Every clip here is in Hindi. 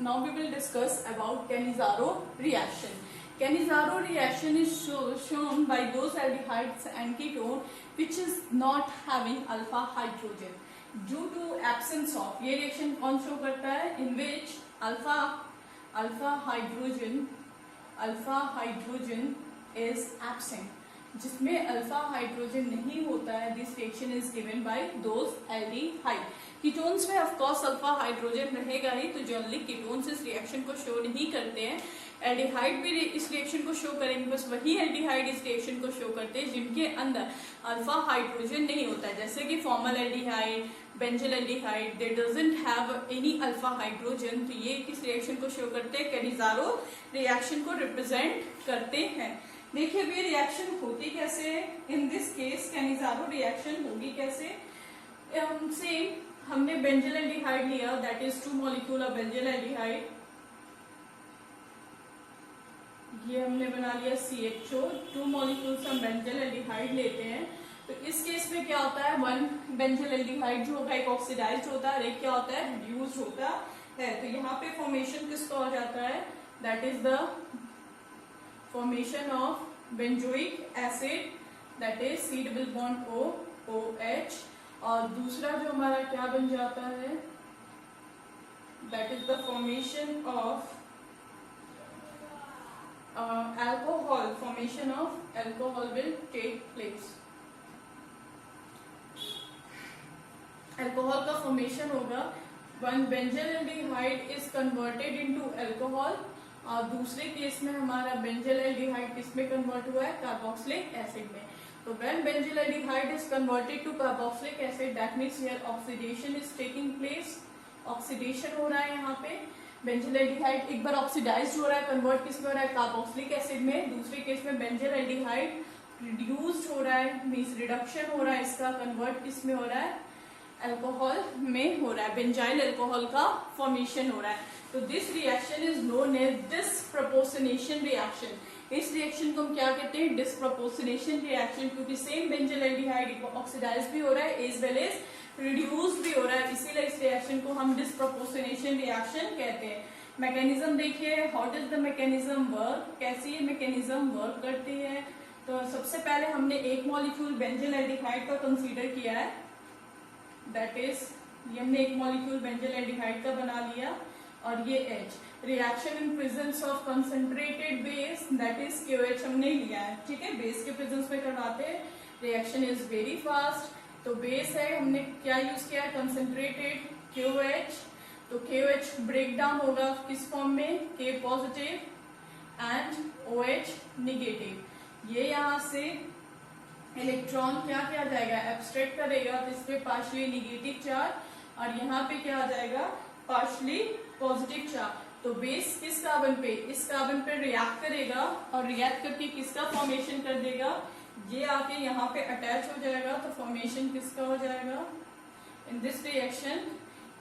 now we will discuss about Cannizzaro reaction. Cannizzaro reaction is shown by those aldehydes and ketone which is not having alpha hydrogen due to absence of. ये reaction कौन show करता है? In which alpha hydrogen is absent. जिसमें अल्फा हाइड्रोजन नहीं होता है, this reaction is given by those aldehyde. Ketones में ऑफ कोर्स अल्फा हाइड्रोजन रहेगा ही, तो जनरली कीटोन्स इस रिएक्शन को शो नहीं करते हैं. एल्डिहाइड भी इस रिएक्शन को शो करेंगे, बस वही एल्डिहाइड इस रिएक्शन को शो करते हैं जिनके अंदर अल्फा हाइड्रोजन नहीं होता है, जैसे कि formal aldehyde, benzyl aldehyde, they doesn't have any alpha hydrogen. तो ये किस रिएक्शन को शो करते हैं? कैनिज़ारो रिएक्शन को रिप्रेजेंट करते हैं. देखिए अब ये रिएक्शन होती कैसे है. In this case Cannizzaro reaction होगी कैसे? सेम हमने बेंजल एल्डिहाइड लिया, that is 2 molecule of benzyl aldehyde. ये हमने बना लिया CHO. 2 मॉलिक्यूल्स हम बेंजल एल्डिहाइड लेते हैं. तो इस केस में क्या होता है? 1 बेंजल एल्डिहाइड जो होगा एक ऑक्सीडाइज्ड होता है, एक क्या होता है? रिड्यूस्ड होता है. तो यहाँ पे फॉर्मेशन किसका हो जाता है? That is the formation of benzoic acid, that is C double bond O OH. और दूसरा जो हमारा क्या बन जाता है? that is the formation of alcohol. Formation of alcohol will take place. Alcohol का फॉर्मेशन होगा. 1 benzyl aldehyde is converted into alcohol, और दूसरे केस में हमारा बेंजल एल्डिहाइड किसमें कन्वर्ट हुआ है? कार्बोक्सिलिक एसिड में. तो when benzaldehyde is converted to carboxylic acid, that means here oxidation is taking place. Oxidation हो रहा है यहाँ पे. बेंजल एल्डिहाइड एक बार ऑक्सीडाइज्ड हो रहा है, कन्वर्ट किसमें हो रहा है? कार्बोक्सिलिक एसिड में. दूसरे केस में बेंजल एल्डिहाइड रिड्यूस्ड हो रहा है, मींस रिडक्शन हो रहा है, इसका कन्वर्ट किसमें हो रहा है? अल्कोहल में हो रहा है. बेंजाइल अल्कोहल का फॉर्मेशन हो रहा है. तो this reaction is known as disproportionation reaction. इस रिएक्शन को हम क्या कहते हैं? डिसप्रपोर्शनेशन रिएक्शन, क्योंकि सेम बेंजल एल्डिहाइड ऑक्सीडाइज भी हो रहा है एज वेल एज रिड्यूस्ड भी हो रहा है, इसीलिए इस रिएक्शन को हम डिसप्रपोर्शनेशन रिएक्शन कहते हैं. मैकेनिज्म देखिए, how does the mechanism work, कैसे ये मैकेनिज्म वर्क करती है. तो सबसे पहले हमने एक मॉलिक्यूल बेंजल एल्डिहाइड का कंसीडर किया है, दैट इज ये हमने एक मॉलिक्यूल बेंजल एल्डिहाइड का बना लिया, और ये H. Reaction in presence of concentrated base, that is KOH हमने लिया है. ठीक है, बेस के प्रेजेंस में करवाते हैं. Reaction is very fast. तो बेस है, हमने क्या यूज किया? Concentrated KOH. तो KOH ब्रेक डाउन होगा किस फॉर्म में? K positive and OH negative. ये यहाँ से इलेक्ट्रॉन क्या किया जाएगा? एब्स्ट्रैक्ट करेगा, तो इस पे पार्शियली निगेटिव चार्ज, और यहाँ पे क्या आ जाएगा? Partially positive charge. तो बेस किस कार्बन पे? इस कार्बन पे रिएक्ट करेगा, और रिएक्ट करके किसका फॉर्मेशन कर देगा? ये आके यहाँ पे अटैच हो जाएगा, तो फॉर्मेशन किसका हो जाएगा? इन दिस रिएक्शन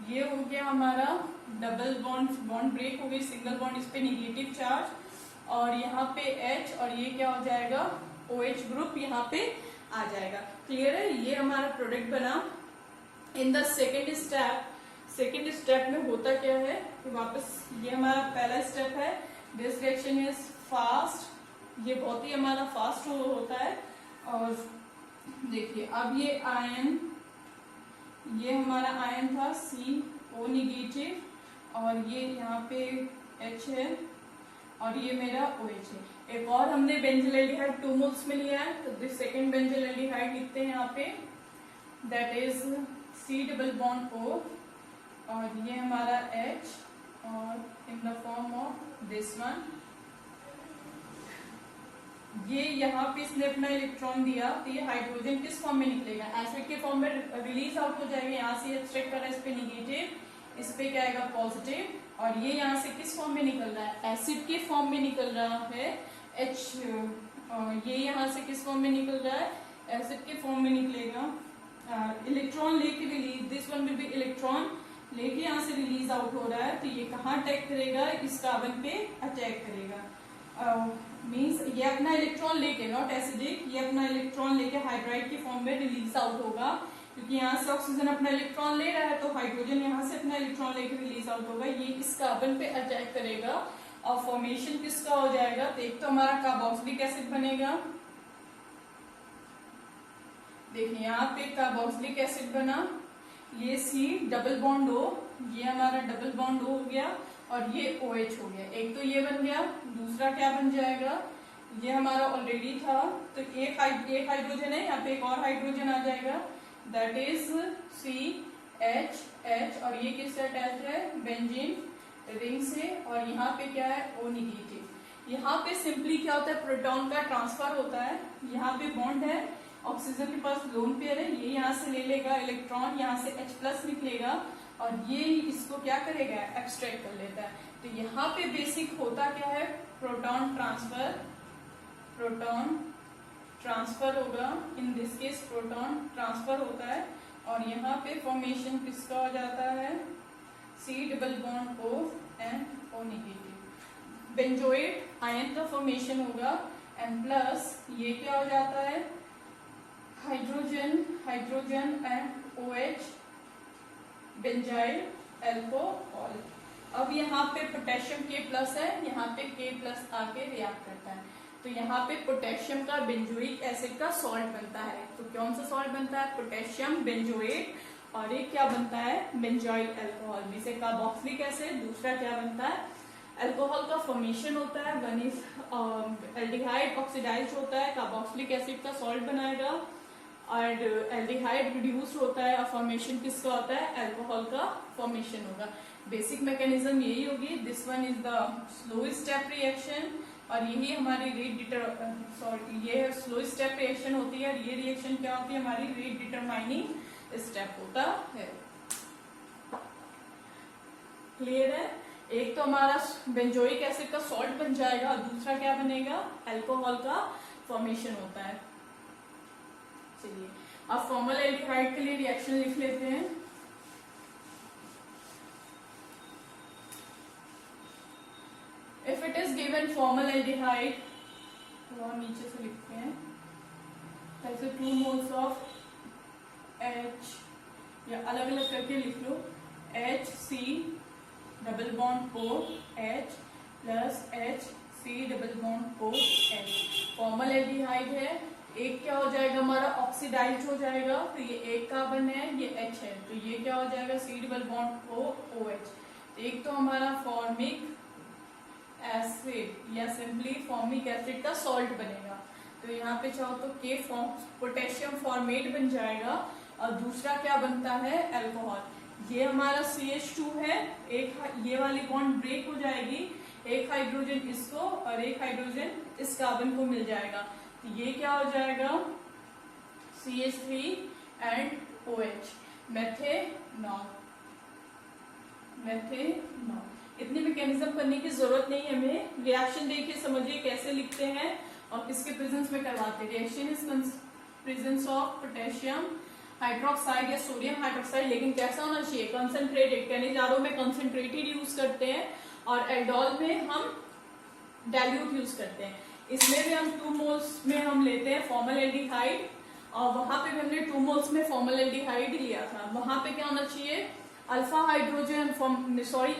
ये हो गया हमारा डबल बॉन्ड ब्रेक हो गई, सिंगल बॉन्ड, इस पे निगेटिव चार्ज, और यहाँ पे H, और ये क्या हो जाएगा? OH ग्रुप यहाँ पे आ जाएगा. क्लियर है? ये हमारा प्रोडक्ट बना. इन द सेकेंड स्टेप में होता क्या है कि वापस ये हमारा पहला स्टेप है. This reaction is fast. ये बहुत ही हमारा फास्ट होता है. और देखिए अब ये आयन, ये हमारा आयन था CO निगेटिव, और ये यहाँ पे H है, और ये मेरा OH है. एक और हमने बेंजल एल्डिहाइड 2 मोल्स में लिया है, तो दिस सेकेंड बेंजल एल्डिहाइड लिखते हैं यहाँ पे, that is C double bond O, और ये हमारा H, और in the form of this one. ये यहाँ पे इसने अपना इलेक्ट्रॉन दिया, तो ये हाइड्रोजन किस फॉर्म में निकलेगा? एसिड के फॉर्म में रिलीज आउट हो जाएगा. यहाँ से एब्स्ट्रैक्ट कर रहा है, इस पे निगेटिव, इस पे क्या आएगा? पॉजिटिव. और ये यहाँ से किस फॉर्म में निकल रहा है? एसिड के फॉर्म में निकल रहा है H. ये यहाँ से किस फॉर्म में निकल रहा है? एसिड के फॉर्म में निकलेगा. इलेक्ट्रॉन लेके release, this one will be electron लेके यहाँ से रिलीज आउट हो रहा है. तो ये कहाँ अटैक करेगा? इस कार्बन पे अटैक करेगा. मीन्स ये अपना इलेक्ट्रॉन लेके, नॉट एसिडिक, ये अपना इलेक्ट्रॉन लेके हाइड्राइड के फॉर्म में रिलीज आउट होगा. क्योंकि यहाँ से ऑक्सीजन अपना इलेक्ट्रॉन ले रहा है तो हाइड्रोजन यहाँ से अपना इलेक्ट्रॉन लेकर रिलीज आउट होगा, ये इस कार्बन पे अटैक करेगा और फॉर्मेशन किसका हो जाएगा, तो एक तो हमारा कार्बोक्सिलिक एसिड बनेगा। देखिए यहाँ पे कार्बोक्सिलिक एसिड बना, ये C डबल बॉन्ड O, ये हमारा डबल बॉन्ड O हो गया और ये OH हो गया। एक तो ये बन गया, दूसरा क्या बन जाएगा, ये हमारा ऑलरेडी था तो एक हाइड्रोजन है, यहाँ पे एक और हाइड्रोजन आ जाएगा, दैट इज CH और ये किससे अटैच है, बेंजीन रिंग से, और यहाँ पे क्या है O निगेटिव। यहाँ पे सिंपली क्या होता है, प्रोटॉन का ट्रांसफर होता है, यहाँ पे बॉन्ड है, ऑक्सीजन के पास लोन पेयर है, ये यहाँ से ले लेगा इलेक्ट्रॉन, यहाँ से H+ निकलेगा और ये इसको क्या करेगा, एब्स्ट्रैक्ट कर लेता है। तो यहाँ पे बेसिक होता क्या है, प्रोटॉन ट्रांसफर होगा, in this case proton transfer होता है और यहाँ पे फॉर्मेशन किसका हो जाता है, C double bond O and O negative. Benzoate ion का फॉर्मेशन होगा N+, ये क्या हो जाता है, hydrogen and OH, benzyl alcohol. अब यहाँ पे पोटेशियम K+ है, यहाँ पे K+ आके रिएक्ट करता है, तो यहाँ पे पोटेशियम का बेंजोइक एसिड का सॉल्ट बनता है। तो कौन सा सॉल्ट बनता है, पोटेशियम बेंजोएट, और एक क्या बनता है, बेंजाइल अल्कोहल में से कार्बोक्सिलिक एसिड, दूसरा क्या बनता है, अल्कोहल का फॉर्मेशन होता है, वन इज एल्डिहाइड ऑक्सीडाइज्ड होता है, कार्बोक्सिलिक एसिड का सॉल्ट बनाएगा और एल्डिहाइड रिड्यूस्ड होता है और फॉर्मेशन किसका होता है, अल्कोहल का फॉर्मेशन होगा। बेसिक मैकेनिज्म यही होगी, this one is the slow step reaction और यही हमारी ये स्लो स्टेप रिएक्शन होती है और ये रिएक्शन क्या होती है, हमारी रेट डिटरमाइनिंग स्टेप होता है। क्लियर है, एक तो हमारा बेंजोइक एसिड का सॉल्ट बन जाएगा और दूसरा क्या बनेगा, अल्कोहल का फॉर्मेशन होता है। चलिए अब फॉर्मल एल्डिहाइड के लिए रिएक्शन लिख लेते हैं। If it is given formal aldehyde, तो हम नीचे से लिखते हैं, जैसे 2 मोल्स ऑफ H, या अलग अलग करके लिख लो, HC double bond O H plus HC double bond O H। Formal aldehyde है, एक क्या हो जाएगा हमारा, ऑक्सीडाइज्ड हो जाएगा, तो ये एक कार्बन है, ये H है, तो ये क्या हो जाएगा, C double bond O OH। एक तो हमारा फॉर्मिक एसिड या सिंपली फॉर्मिक एसिड का सॉल्ट बनेगा, तो यहाँ पे चाहो तो K पोटेशियम फॉर्मेट बन जाएगा और दूसरा क्या बनता है, अल्कोहल। ये हमारा CH2 है, एक ये वाली बॉन्ड ब्रेक हो जाएगी, एक हाइड्रोजन इसको और एक हाइड्रोजन इस कार्बन को मिल जाएगा, तो ये क्या हो जाएगा, CH3 एंड OH, मेथेनॉल। इतनी मैकेनिज्म करने की जरूरत नहीं है हमें, रिएक्शन देखिए समझिए कैसे लिखते हैं और किसके प्रेजेंस में करवाते हैं। Reaction is presence of potassium hydroxide या सोडियम हाइड्रोक्साइड, लेकिन कैसा होना चाहिए, कंसंट्रेटेड। कैनिजारो में कंसंट्रेटेड यूज करते हैं और एल्डोल में हम डाइल्यूट यूज करते हैं। इसमें भी हम 2 मोल्स में हम लेते हैं फॉर्मल एल्डिहाइड और वहां पे भी हमने 2 मोल्स में फॉर्मल एल्डिहाइड लिया था। वहां पे क्या होना चाहिए, अल्फा हाइड्रोजन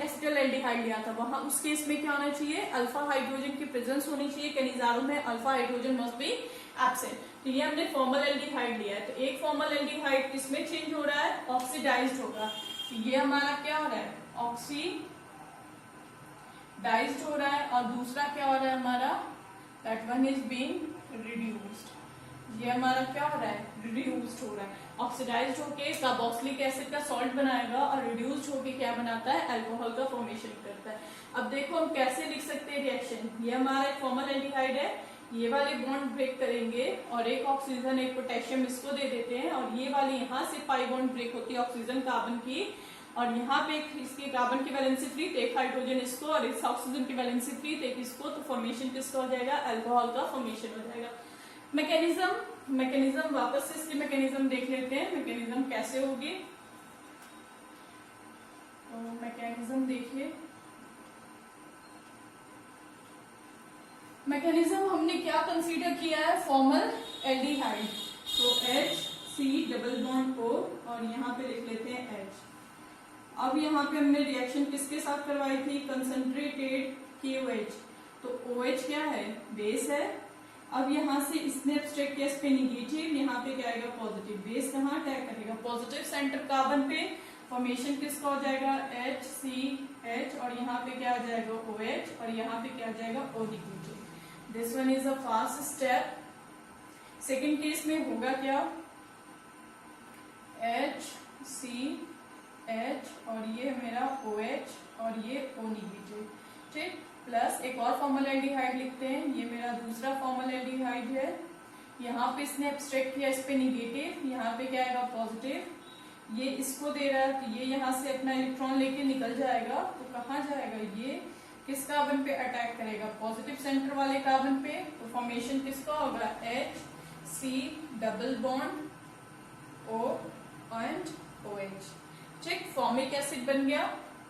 एसिटल एल्डिहाइड लिया था, वहां उस केस में क्या होना चाहिए, अल्फा हाइड्रोजन की प्रेजेंस होनी चाहिए। कैनिजारो में alpha hydrogen must be absent. तो ये हमने फॉर्मल एल्डिहाइड लिया है, तो एक फॉर्मल एल्डिहाइड किसमें चेंज हो रहा है, ऑक्सीडाइज्ड होगा, तो ये हमारा क्या हो रहा है, ऑक्सीडाइज्ड हो रहा है और दूसरा क्या हो रहा है हमारा, that one is being reduced. ये हमारा क्या हो रहा है, रिड्यूस्ड हो रहा है, ऑक्सीडाइज्ड होके कार्बोक्सिलिक एसिड का सॉल्ट बनाएगा और रिड्यूस्ड होके क्या बनाता है, अल्कोहल का फॉर्मेशन करता है। अब देखो हम कैसे लिख सकते हैं रिएक्शन, ये हमारा एक फॉर्मल एल्डिहाइड है, ये वाले बॉन्ड ब्रेक करेंगे और एक ऑक्सीजन एक पोटेशियम इसको दे देते हैं और ये वाली यहाँ से पाई बॉन्ड ब्रेक होती है ऑक्सीजन कार्बन की और यहाँ पे इसके कार्बन की वैलेंसी 3, एक हाइड्रोजन इसको और इस ऑक्सीजन की वैलेंसी 3, एक इसको, तो फॉर्मेशन किसका हो जाएगा, अल्कोहल का फॉर्मेशन हो जाएगा। मैकेनिज्म वापस से इसकी मैकेनिज्म देख लेते हैं, मैकेनिज्म कैसे होगी। तो मैकेनिज्म देखिए, मैकेनिज्म हमने क्या कंसीडर किया है, फॉर्मल एल्डिहाइड, तो सी डबल बॉन्ड O और यहाँ पे लिख लेते हैं H। अब यहाँ पे हमने रिएक्शन किसके साथ करवाई थी, कंसंट्रेटेड KOH। तो OH क्या है, बेस है। अब यहाँ से इसने एब्स्ट्रैक्ट किया इस पे निगेटिव, यहाँ पे क्या आएगा पॉजिटिव। बेस कहाँ अटैक करेगा, पॉजिटिव सेंटर कार्बन पे। फॉर्मेशन किसका हो जाएगा, HCH और यहाँ पे क्या आ जाएगा OH और यहाँ पे क्या आ जाएगा O negative. This one is a fast step. Second case में होगा क्या, HCH और ये मेरा OH और ये O निगेटिव, ठीक। प्लस एक और फॉर्मलाइडिहाइड लिखते हैं, ये मेरा दूसरा फॉर्मलाइडिहाइड है। यहाँ पे इसने एब्स्ट्रैक्ट किया इस पे निगेटिव, यहाँ पे क्या आएगा पॉजिटिव। ये इसको दे रहा है तो ये यहाँ से अपना इलेक्ट्रॉन लेके निकल जाएगा, तो कहाँ जाएगा, ये किस कार्बन पे अटैक करेगा, पॉजिटिव सेंटर वाले कार्बन पे। तो फॉर्मेशन किसका होगा, HC double bond O and OH, ठीक। फॉर्मिक एसिड बन गया।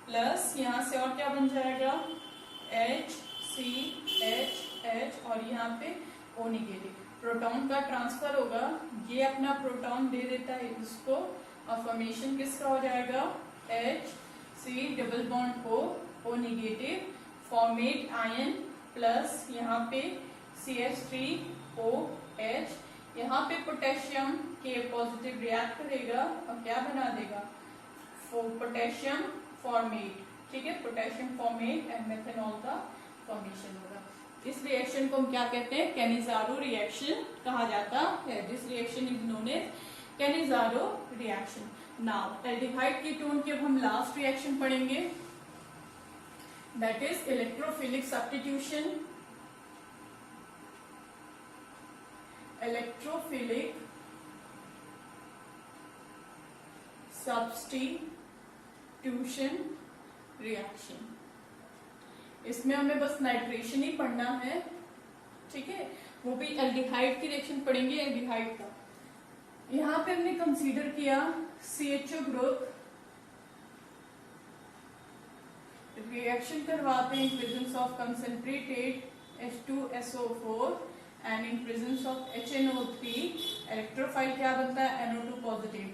प्लस यहाँ से और क्या बन जाएगा, HCH और यहाँ पे O निगेटिव। प्रोटॉन का ट्रांसफर होगा, ये अपना प्रोटॉन दे देता है इसको और फॉर्मेशन किसका हो जाएगा, HC double bond O negative, format ion plus यहाँ पे CH3OH। यहाँ पे पोटेशियम के पॉजिटिव रिएक्ट करेगा और क्या बना देगा, पोटेशियम फॉर्मेट, ठीक है। पोटेशियम फॉर्मेट एंड मेथनॉल का फॉर्मेशन होगा। इस रिएक्शन को हम क्या कहते हैं, कैनिज़ारो रिएक्शन कहा जाता है। This reaction is known as Cannizzaro reaction. Now aldehyde ketone की अब हम लास्ट रिएक्शन पढ़ेंगे, that is electrophilic substitution. Electrophilic substitution reaction, इसमें हमें बस नाइट्रेशन ही पढ़ना है, ठीक है। वो भी एल्डिहाइड की रिएक्शन पढ़ेंगे, एल्डिहाइड का। यहाँ पे हमने कंसीडर किया CHO ग्रुप, रिएक्शन करवाते हैं in presence of concentrated H2SO4 and in presence of HNO3 electrophile क्या बनता है, NO2 पॉजिटिव,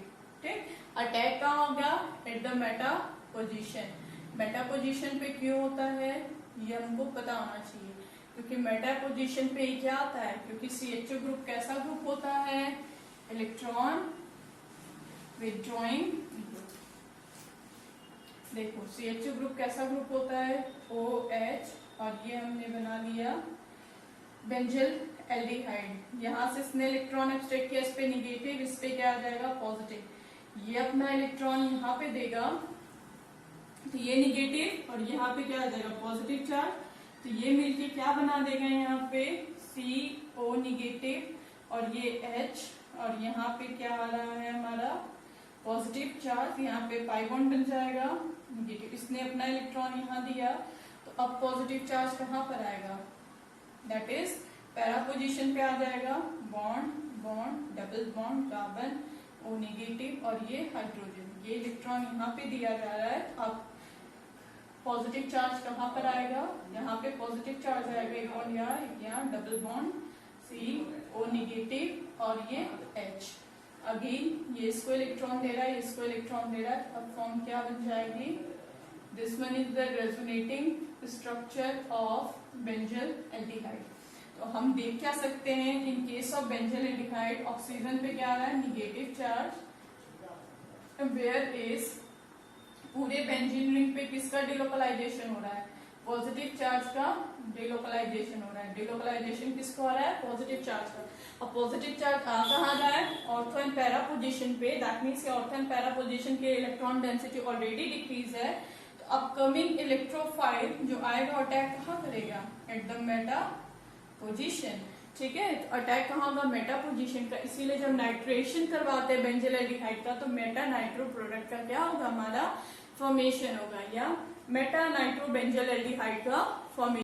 ठीक। अटैक कहाँ होगा, at the Meta position. Meta position पे क्यों होता है, ये हमको पता होना चाहिए, क्योंकि मेटा पोजिशन पे क्या आता है, क्योंकि CHO ग्रुप कैसा ग्रुप होता है, इलेक्ट्रॉन विथड्रॉइंग ग्रुप। देखो CHO ग्रुप कैसा ग्रुप होता है, OH और ये हमने बना लिया बेंजल एल्डिहाइड। यहाँ से इसने इलेक्ट्रॉन एब्स्ट्रैक्ट किया, इस पे निगेटिव, इस पे क्या आ जाएगा पॉजिटिव। ये अपना इलेक्ट्रॉन यहाँ पे देगा तो ये निगेटिव और यहाँ पे क्या आ जाएगा पॉजिटिव चार्ज, तो ये मिलके क्या बना देगा यहाँ पे CO निगेटिव और ये H और यहाँ पे क्या आ रहा है हमारा पॉजिटिव चार्ज, यहाँ पे पाई बॉन्ड बन जाएगा निगेटिव। इसने अपना इलेक्ट्रॉन यहाँ दिया तो अब पॉजिटिव चार्ज कहाँ पर आएगा, दैट इज पैरा पोजिशन पे आ जाएगा, bond bond double bond carbon O negative और ये हाइड्रोजन, ये इलेक्ट्रॉन यहाँ पे दिया जा रहा है। अब पॉजिटिव चार्ज कहाँ पर आएगा, यहाँ पे पॉजिटिव चार्ज आएगा, एक और यहाँ डबल बॉन्ड CO निगेटिव और ये H। अगेन ये इसको इलेक्ट्रॉन दे रहा है, इसको इलेक्ट्रॉन दे रहा है, अब फॉर्म क्या बन जाएगी, this one is the resonating structure of benzyl aldehyde. तो हम देख क्या सकते हैं, in case of benzyl aldehyde oxygen पे क्या आ रहा है निगेटिव चार्ज, वेयर इज पूरे बेंजीन रिंग पे किसका डिलोकलाइजेशन हो रहा है, पॉजिटिव चार्ज का डिलोकलाइजेशन हो रहा है। डिलोकलाइजेशन किसको हो रहा है, पॉजिटिव चार्ज का। और पॉजिटिव चार्ज कहाँ जा रहा है, ऑर्थो एंड पैरा पोजिशन पे, that means ortho and para position के इलेक्ट्रॉन डेंसिटी ऑलरेडी डिक्रीज है। तो अपकमिंग इलेक्ट्रोफाइल जो आएगा अटैक कहाँ करेगा, एट द मेटा पोजिशन, ठीक है। तो अटैक कहाँ होगा, मेटा पोजिशन का। इसीलिए जब नाइट्रेशन करवाते हैं बेंजल एल्डिहाइड का तो मेटा नाइट्रो प्रोडक्ट का क्या होगा, हमारा फॉर्मेशन होगा, या मेटा नाइट्रो बेंजल एल्डिहाइड का फॉर्मेशन।